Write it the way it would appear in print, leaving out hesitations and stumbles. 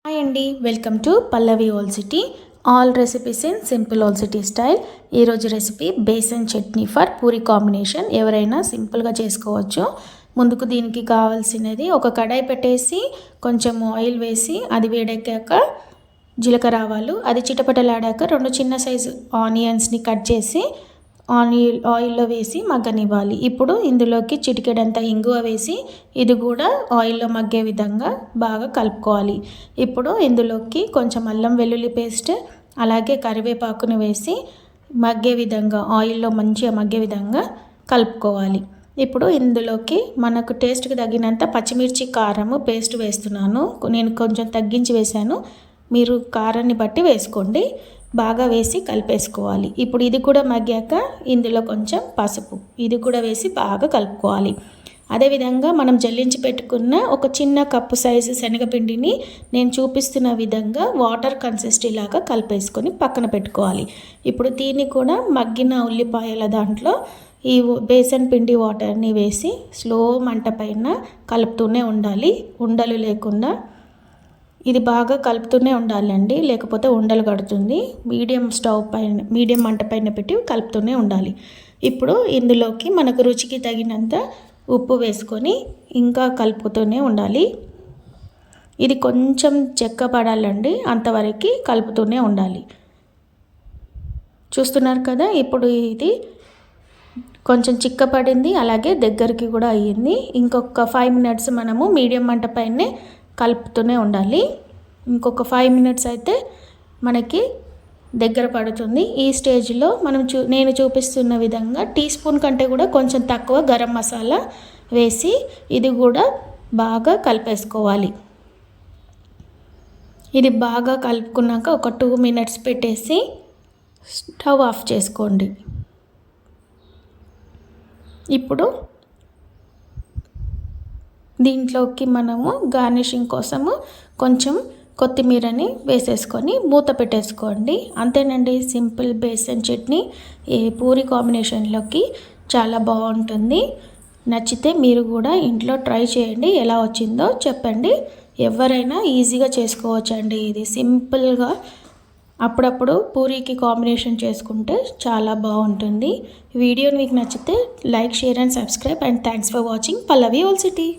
Hi అండి, welcome to Pallavi old city. All recipes in simple old city style. ఈరోజు recipe besan chutney for puri combination. ఎవరైనా సింపుల్గా చేసుకోవచ్చు. ముందుకు దీనికి కావాల్సినది ఒక కడాయి పెట్టేసి కొంచెం ఆయిల్ వేసి అది వేడెక్కాక జీలకర్ర ఆవాలు, అది చిటపటలాడాక 2 చిన్న సైజు ఆనియన్స్ని కట్ చేసి ఆయిల్లో వేసి మగ్గనివ్వాలి. ఇప్పుడు ఇందులోకి చిటికెడంత ఇంగువ వేసి ఇది కూడా ఆయిల్లో మగ్గే విధంగా బాగా కలుపుకోవాలి. ఇప్పుడు ఇందులోకి కొంచెం అల్లం వెల్లుల్లి పేస్ట్ అలాగే కరివేపాకును వేసి మగ్గే విధంగా ఆయిల్లో మంచిగా మగ్గే విధంగా కలుపుకోవాలి. ఇప్పుడు ఇందులోకి మనకు టేస్ట్కి తగినంత పచ్చిమిర్చి కారము పేస్ట్ వేస్తున్నాను. నేను కొంచెం తగ్గించి వేశాను, మీరు కారాన్ని బట్టి వేసుకోండి. బాగా వేసి కలిపేసుకోవాలి. ఇప్పుడు ఇది కూడా మగ్గాక ఇందులో కొంచెం పసుపు ఇది కూడా వేసి బాగా కలుపుకోవాలి. అదేవిధంగా మనం జల్లించి పెట్టుకున్న ఒక చిన్న కప్పు సైజు శనగపిండిని నేను చూపిస్తున్న విధంగా వాటర్ కన్సిస్టెన్సీ లాగా కలిపేసుకొని పక్కన పెట్టుకోవాలి. ఇప్పుడు దీన్ని కూడా మగ్గిన ఉల్లిపాయల దాంట్లో ఈ బేసన్ పిండి వాటర్ని వేసి స్లో మంట పైన కలుపుతూనే ఉండాలి. ఉండలు లేకుండా ఇది బాగా కలుపుతూనే ఉండాలండి, లేకపోతే ఉండలు కడుతుంది. మీడియం మంట పైన పెట్టి కలుపుతూనే ఉండాలి. ఇప్పుడు ఇందులోకి మనకు రుచికి తగినంత ఉప్పు వేసుకొని ఇంకా కలుపుతూనే ఉండాలి. ఇది కొంచెం చెక్క పడాలండి, అంతవరకు కలుపుతూనే ఉండాలి. చూస్తున్నారు కదా, ఇప్పుడు ఇది కొంచెం చిక్కపడింది, అలాగే దగ్గరికి కూడా అయ్యింది. ఇంకొక 5 మినిట్స్ మనము మీడియం మంట పైనే కలుపుతూనే ఉండాలి. ఇంకొక 5 మినిట్స్ అయితే మనకి దగ్గర పడుతుంది. ఈ స్టేజ్లో మనం నేను చూపిస్తున్న విధంగా టీ స్పూన్ కంటే కూడా కొంచెం తక్కువ గరం మసాలా వేసి ఇది కూడా బాగా కలిపేసుకోవాలి. ఇది బాగా కలుపుకున్నాక ఒక 2 మినిట్స్ పెట్టేసి స్టవ్ ఆఫ్ చేసుకోండి. ఇప్పుడు దీంట్లోకి మనము గార్నిషింగ్ కోసము కొంచెం కొత్తిమీరని వేసేసుకొని మూత పెట్టేసుకోండి. అంతేనండి, సింపుల్ బేసన్ చట్నీ పూరి కాంబినేషన్లోకి చాలా బాగుంటుంది. నచ్చితే మీరు కూడా ఇంట్లో ట్రై చేయండి, ఎలా వచ్చిందో చెప్పండి. ఎవరైనా ఈజీగా చేసుకోవచ్చండి. ఇది సింపుల్గా అప్పుడప్పుడు పూరీకి కాంబినేషన్ చేసుకుంటే చాలా బాగుంటుంది. వీడియో మీకు నచ్చితే like, share and subscribe. And thanks for watching Pallavi old city.